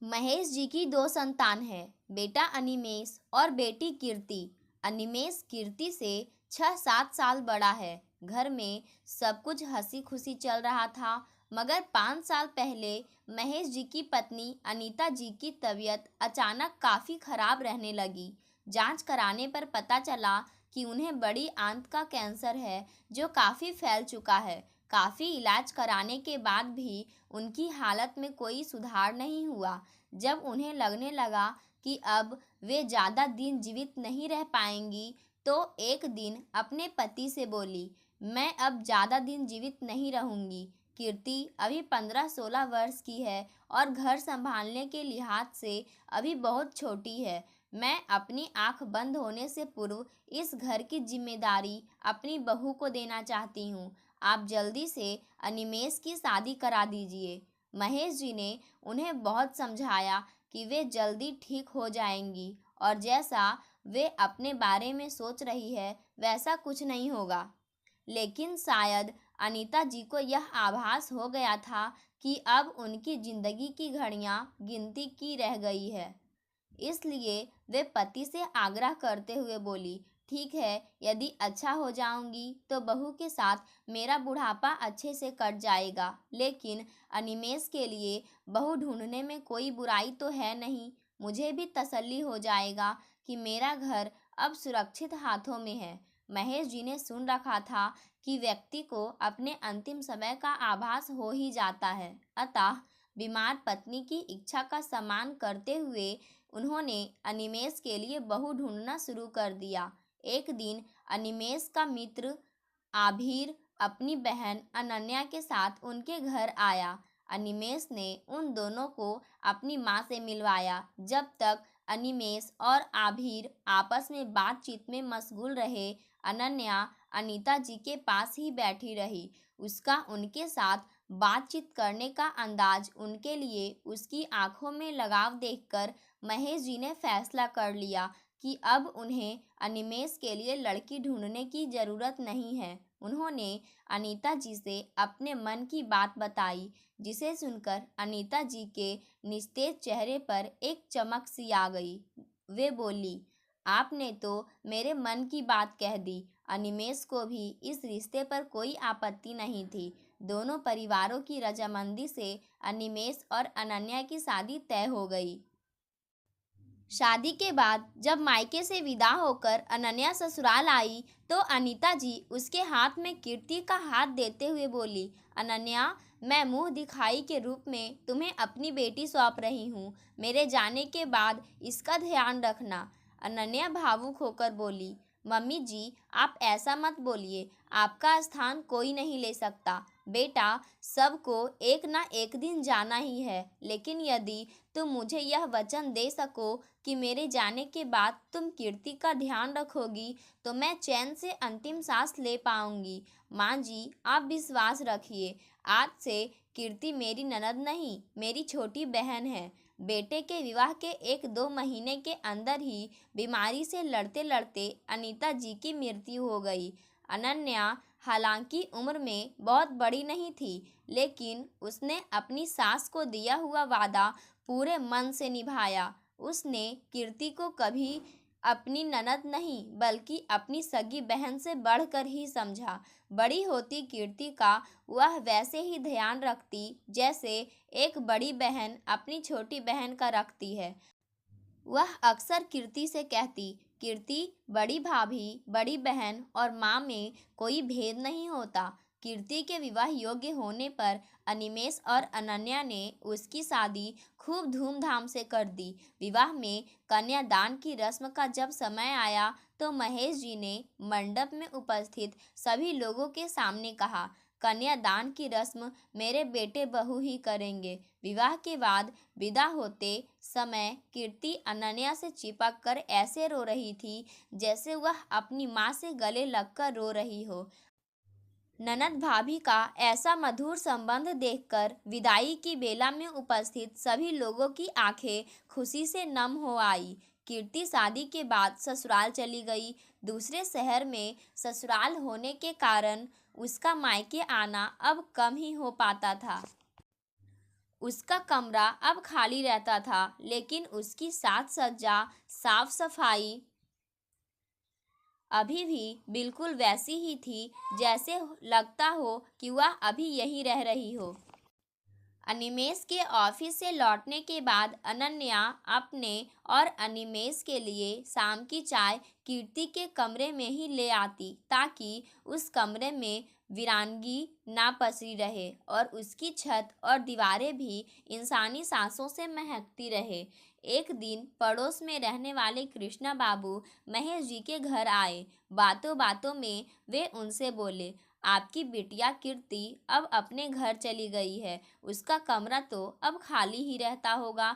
महेश जी की दो संतान है, बेटा अनिमेष और बेटी कीर्ति। अनिमेष कीर्ति से 6-7 साल बड़ा है। घर में सब कुछ हंसी खुशी चल रहा था, मगर 5 साल पहले महेश जी की पत्नी अनीता जी की तबीयत अचानक काफ़ी खराब रहने लगी। जांच कराने पर पता चला कि उन्हें बड़ी आंत का कैंसर है, जो काफ़ी फैल चुका है। काफ़ी इलाज कराने के बाद भी उनकी हालत में कोई सुधार नहीं हुआ। जब उन्हें लगने लगा कि अब वे ज़्यादा दिन जीवित नहीं रह पाएंगी, तो एक दिन अपने पति से बोली, मैं अब ज़्यादा दिन जीवित नहीं रहूंगी। कीर्ति अभी 15-16 वर्ष की है और घर संभालने के लिहाज से अभी बहुत छोटी है। मैं अपनी आंख बंद होने से पूर्व इस घर की जिम्मेदारी अपनी बहू को देना चाहती हूँ। आप जल्दी से अनिमेष की शादी करा दीजिए। महेश जी ने उन्हें बहुत समझाया कि वे जल्दी ठीक हो जाएंगी और जैसा वे अपने बारे में सोच रही है वैसा कुछ नहीं होगा। लेकिन शायद अनीता जी को यह आभास हो गया था कि अब उनकी जिंदगी की घड़ियां गिनती की रह गई है। इसलिए वे पति से आग्रह करते हुए बोली, ठीक है, यदि अच्छा हो जाऊंगी तो बहू के साथ मेरा बुढ़ापा अच्छे से कट जाएगा। लेकिन अनिमेष के लिए बहू ढूंढने में कोई बुराई तो है नहीं। मुझे भी तसल्ली हो जाएगा कि मेरा घर अब सुरक्षित हाथों में है। महेश जी ने सुन रखा था कि व्यक्ति को अपने अंतिम समय का आभास हो ही जाता है, अतः बीमार पत्नी की इच्छा का सम्मान करते हुए उन्होंने अनिमेष के लिए बहू ढूंढना शुरू कर दिया। एक दिन अनिमेष का मित्र आभीर अपनी बहन अनन्या के साथ उनके घर आया। अनिमेष ने उन दोनों को अपनी मां से मिलवाया। जब तक अनिमेष और आभीर आपस में बातचीत में मशगूल रहे, अनन्या अनीता जी के पास ही बैठी रही। उसका उनके साथ बातचीत करने का अंदाज, उनके लिए उसकी आंखों में लगाव देखकर महेश जी ने फैसला कर लिया कि अब उन्हें अनिमेष के लिए लड़की ढूंढने की ज़रूरत नहीं है। उन्होंने अनीता जी से अपने मन की बात बताई, जिसे सुनकर अनीता जी के निस्तेज चेहरे पर एक चमक सी आ गई। वे बोली, आपने तो मेरे मन की बात कह दी। अनिमेष को भी इस रिश्ते पर कोई आपत्ति नहीं थी। दोनों परिवारों की रजामंदी से अनिमेष और अनन्या की शादी तय हो गई। शादी के बाद जब मायके से विदा होकर अनन्या ससुराल आई, तो अनीता जी उसके हाथ में कीर्ति का हाथ देते हुए बोली, अनन्या, मैं मुंह दिखाई के रूप में तुम्हें अपनी बेटी सौंप रही हूँ। मेरे जाने के बाद इसका ध्यान रखना। अनन्या भावुक होकर बोली, मम्मी जी, आप ऐसा मत बोलिए, आपका स्थान कोई नहीं ले सकता। बेटा, सबको एक ना एक दिन जाना ही है, लेकिन यदि तुम मुझे यह वचन दे सको कि मेरे जाने के बाद तुम कीर्ति का ध्यान रखोगी, तो मैं चैन से अंतिम सांस ले पाऊंगी। माँ जी, आप विश्वास रखिए, आज से कीर्ति मेरी ननद नहीं, मेरी छोटी बहन है। बेटे के विवाह के 1-2 महीने के अंदर ही बीमारी से लड़ते लड़ते अनीता जी की मृत्यु हो गई। अनन्या हालांकि उम्र में बहुत बड़ी नहीं थी, लेकिन उसने अपनी सास को दिया हुआ वादा पूरे मन से निभाया। उसने कीर्ति को कभी अपनी ननद नहीं, बल्कि अपनी सगी बहन से बढ़कर ही समझा। बड़ी होती कीर्ति का वह वैसे ही ध्यान रखती जैसे एक बड़ी बहन अपनी छोटी बहन का रखती है। वह अक्सर कीर्ति से कहती, कीर्ति, बड़ी भाभी, बड़ी बहन और माँ में कोई भेद नहीं होता। कीर्ति के विवाह योग्य होने पर अनिमेष और अनन्या ने उसकी शादी खूब धूमधाम से कर दी। विवाह में कन्यादान की रस्म का जब समय आया, तो महेश जी ने मंडप में उपस्थित सभी लोगों के सामने कहा, कन्यादान की रस्म मेरे बेटे बहू ही करेंगे। विवाह के बाद विदा होते समय कीर्ति अनन्या से चिपक कर ऐसे रो रही थी जैसे वह अपनी माँ से गले लगकर रो रही हो। ननद भाभी का ऐसा मधुर संबंध देखकर विदाई की बेला में उपस्थित सभी लोगों की आंखें खुशी से नम हो आई। कीर्ति शादी के बाद ससुराल चली गई। दूसरे शहर में ससुराल होने के कारण उसका मायके आना अब कम ही हो पाता था। उसका कमरा अब खाली रहता था, लेकिन उसकी साज सज्जा, साफ सफाई अभी भी बिल्कुल वैसी ही थी, जैसे लगता हो कि वह अभी यहीं रह रही हो। अनिमेष के ऑफिस से लौटने के बाद अनन्या अपने और अनिमेष के लिए शाम की चाय कीर्ति के कमरे में ही ले आती, ताकि उस कमरे में वीरानगी ना पसरी रहे और उसकी छत और दीवारें भी इंसानी सांसों से महकती रहे। एक दिन पड़ोस में रहने वाले कृष्णा बाबू महेश जी के घर आए। बातों बातों में वे उनसे बोले, आपकी बिटिया कीर्ति अब अपने घर चली गई है, उसका कमरा तो अब खाली ही रहता होगा।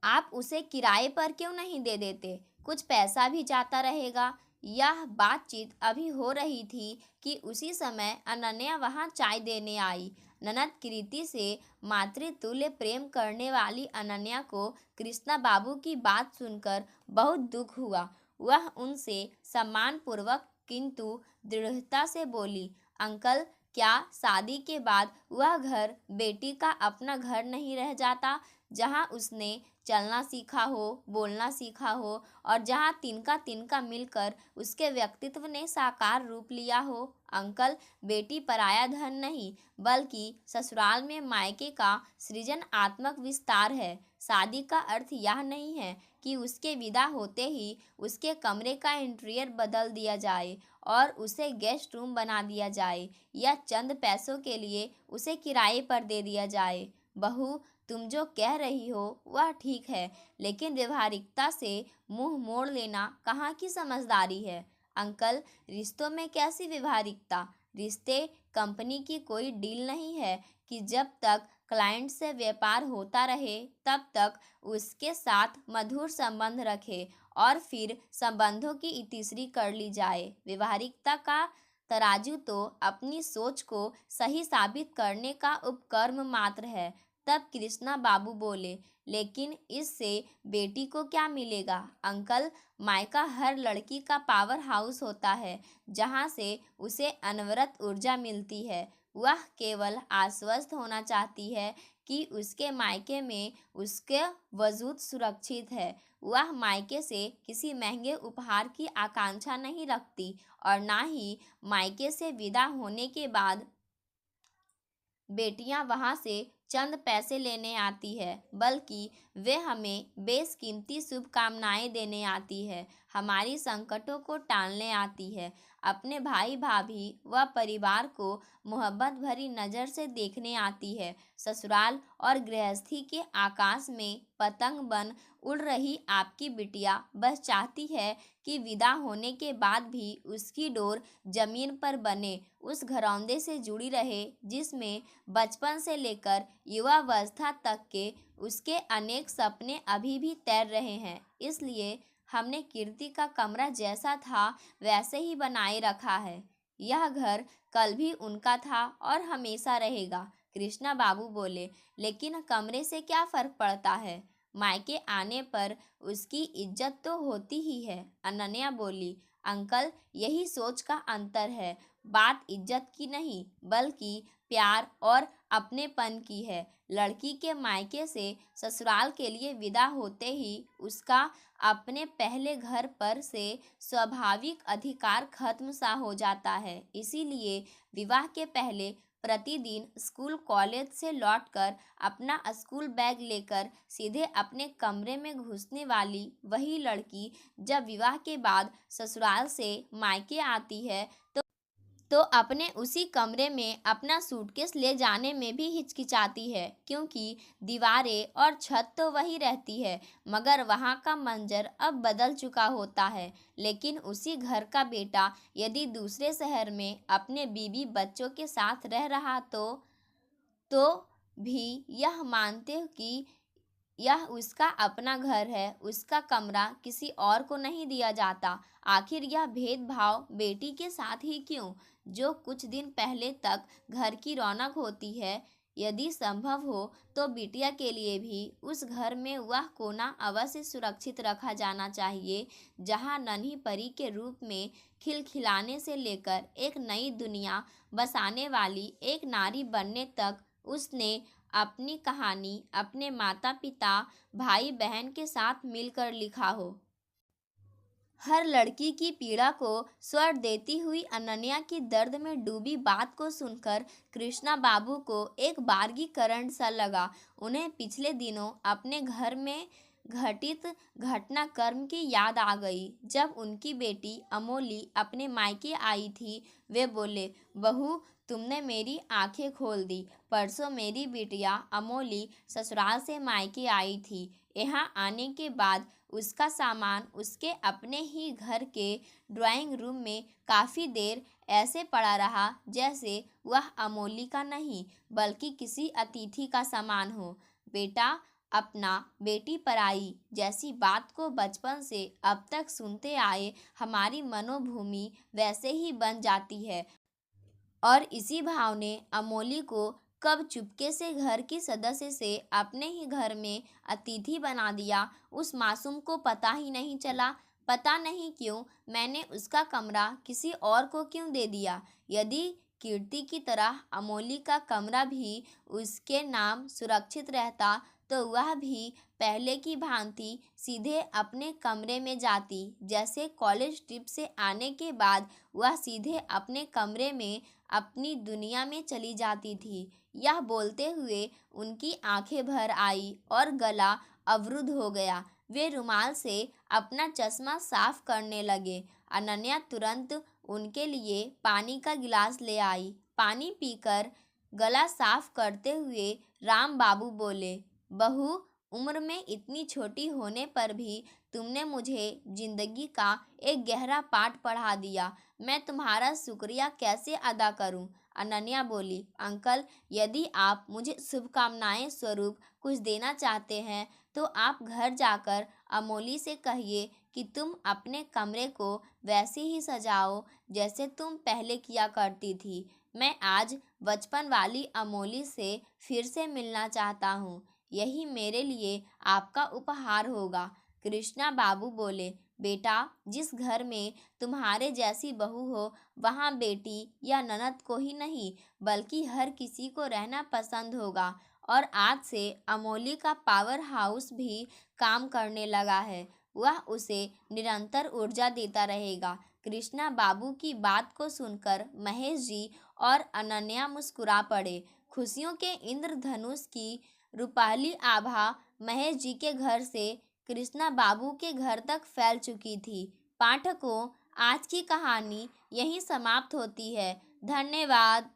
आप उसे किराए पर क्यों नहीं दे देते? कुछ पैसा भी जाता रहेगा। यह बातचीत अभी हो रही थी कि उसी समय अनन्या वहां चाय देने आई। ननद कृति से मातृतुल्य प्रेम करने वाली अनन्या को कृष्णा बाबू की बात सुनकर बहुत दुख हुआ। वह उनसे सम्मानपूर्वक किंतु दृढ़ता से बोली, अंकल, क्या शादी के बाद वह घर बेटी का अपना घर नहीं रह जाता, जहां उसने चलना सीखा हो, बोलना सीखा हो और जहां तिनका तिनका मिलकर उसके व्यक्तित्व ने साकार रूप लिया हो? अंकल, बेटी पराया धन नहीं, बल्कि ससुराल में मायके का सृजनात्मक विस्तार है। शादी का अर्थ यह नहीं है कि उसके विदा होते ही उसके कमरे का इंटीरियर बदल दिया जाए और उसे गेस्ट रूम बना दिया जाए या चंद पैसों के लिए उसे किराए पर दे दिया जाए। बहू, तुम जो कह रही हो वह ठीक है, लेकिन व्यवहारिकता से मुंह मोड़ लेना कहाँ की समझदारी है? अंकल, रिश्तों में कैसी व्यवहारिकता? रिश्ते कंपनी की कोई डील नहीं है कि जब तक क्लाइंट से व्यापार होता रहे तब तक उसके साथ मधुर संबंध रखे और फिर संबंधों की इतिश्री कर ली जाए। व्यवहारिकता का तराजू तो अपनी सोच को सही साबित करने का उपकर्म मात्र है। तब कृष्णा बाबू बोले, लेकिन इससे बेटी को क्या मिलेगा? अंकल, मायका हर लड़की का पावर हाउस होता है, जहाँ से उसे अनवरत ऊर्जा मिलती है। वह केवल आश्वस्त होना चाहती है कि उसके मायके में उसके वजूद सुरक्षित है। वह मायके से किसी महंगे उपहार की आकांक्षा नहीं रखती और ना ही मायके से विदा होने के बाद बेटियां वहां से चंद पैसे लेने आती है, बल्कि वे हमें बेशकीमती शुभकामनाएं देने आती है, हमारी संकटों को टालने आती है, अपने भाई भाभी व परिवार को मोहब्बत भरी नज़र से देखने आती है। ससुराल और गृहस्थी के आकाश में पतंग बन उड़ रही आपकी बिटिया बस चाहती है कि विदा होने के बाद भी उसकी डोर जमीन पर बने, उस घरौंदे से जुड़ी रहे जिसमें बचपन से लेकर युवावस्था तक के उसके अनेक सपने अभी भी तैर रहे हैं। इसलिए हमने कीर्ति का कमरा जैसा था वैसे ही बनाए रखा है। यह घर कल भी उनका था और हमेशा रहेगा। कृष्णा बाबू बोले, लेकिन कमरे से क्या फर्क पड़ता है? मायके आने पर उसकी इज्जत तो होती ही है। अनन्या बोली, अंकल, यही सोच का अंतर है। बात इज्जत की नहीं, बल्कि प्यार और अपनेपन की है। लड़की के मायके से ससुराल के लिए विदा होते ही उसका अपने पहले घर पर से स्वाभाविक अधिकार खत्म सा हो जाता है। इसीलिए विवाह के पहले प्रतिदिन स्कूल कॉलेज से लौटकर अपना स्कूल बैग लेकर सीधे अपने कमरे में घुसने वाली वही लड़की जब विवाह के बाद ससुराल से मायके आती है तो अपने उसी कमरे में अपना सूटकेस ले जाने में भी हिचकिचाती है, क्योंकि दीवारें और छत तो वही रहती है, मगर वहाँ का मंजर अब बदल चुका होता है। लेकिन उसी घर का बेटा यदि दूसरे शहर में अपने बीवी बच्चों के साथ रह रहा तो भी यह मानते हो कि यह उसका अपना घर है, उसका कमरा किसी और को नहीं दिया जाता। आखिर यह भेदभाव बेटी के साथ ही क्यों? जो कुछ दिन पहले तक घर की रौनक होती है, यदि संभव हो तो बिटिया के लिए भी उस घर में वह कोना अवश्य सुरक्षित रखा जाना चाहिए, जहां नन्ही परी के रूप में खिलखिलाने से लेकर एक नई दुनिया बसाने वाली एक नारी बनने तक उसने अपनी कहानी अपने माता पिता भाई बहन के साथ मिलकर लिखा हो। हर लड़की की पीड़ा को स्वर देती हुई अनन्या की दर्द में डूबी बात को सुनकर कृष्णा बाबू को एक बारगी करंट सा लगा। उन्हें पिछले दिनों अपने घर में घटित घटनाक्रम की याद आ गई। जब उनकी बेटी अमोली अपने मायके आई थी, वे बोले, बहू, तुमने मेरी आंखें खोल दी। परसों मेरी बिटिया अमोली ससुराल से मायके आई थी। यहाँ आने के बाद उसका सामान उसके अपने ही घर के ड्राइंग रूम में काफ़ी देर ऐसे पड़ा रहा जैसे वह अमोली का नहीं बल्कि किसी अतिथि का सामान हो। बेटा अपना, बेटी पराई जैसी बात को बचपन से अब तक सुनते आए हमारी मनोभूमि वैसे ही बन जाती है, और इसी भाव ने अमोली को कब चुपके से घर की सदस्य से अपने ही घर में अतिथि बना दिया, उस मासूम को पता ही नहीं चला। पता नहीं क्यों मैंने उसका कमरा किसी और को क्यों दे दिया। यदि कीर्ति की तरह अमोली का कमरा भी उसके नाम सुरक्षित रहता तो वह भी पहले की भांति सीधे अपने कमरे में जाती, जैसे कॉलेज ट्रिप से आने के बाद वह सीधे अपने कमरे में अपनी दुनिया में चली जाती थी। यह बोलते हुए उनकी आंखें भर आई और गला अवरुद्ध हो गया। वे रुमाल से अपना चश्मा साफ करने लगे। अनन्या तुरंत उनके लिए पानी का गिलास ले आई। पानी पीकर गला साफ करते हुए राम बाबू बोले, बहू, उम्र में इतनी छोटी होने पर भी तुमने मुझे जिंदगी का एक गहरा पाठ पढ़ा दिया। मैं तुम्हारा शुक्रिया कैसे अदा करूं? अनन्या बोली, अंकल, यदि आप मुझे शुभकामनाएं स्वरूप कुछ देना चाहते हैं तो आप घर जाकर अमोली से कहिए कि तुम अपने कमरे को वैसे ही सजाओ जैसे तुम पहले किया करती थी। मैं आज बचपन वाली अमोली से फिर से मिलना चाहता हूँ। यही मेरे लिए आपका उपहार होगा। कृष्णा बाबू बोले, बेटा, जिस घर में तुम्हारे जैसी बहू हो वहाँ बेटी या ननद को ही नहीं बल्कि हर किसी को रहना पसंद होगा। और आज से अमोली का पावर हाउस भी काम करने लगा है। वह उसे निरंतर ऊर्जा देता रहेगा। कृष्णा बाबू की बात को सुनकर महेश जी और अनन्या मुस्कुरा पड़े। खुशियों के इंद्रधनुष की रुपाली आभा महेश जी के घर से कृष्णा बाबू के घर तक फैल चुकी थी। पाठकों, आज की कहानी यहीं समाप्त होती है। धन्यवाद।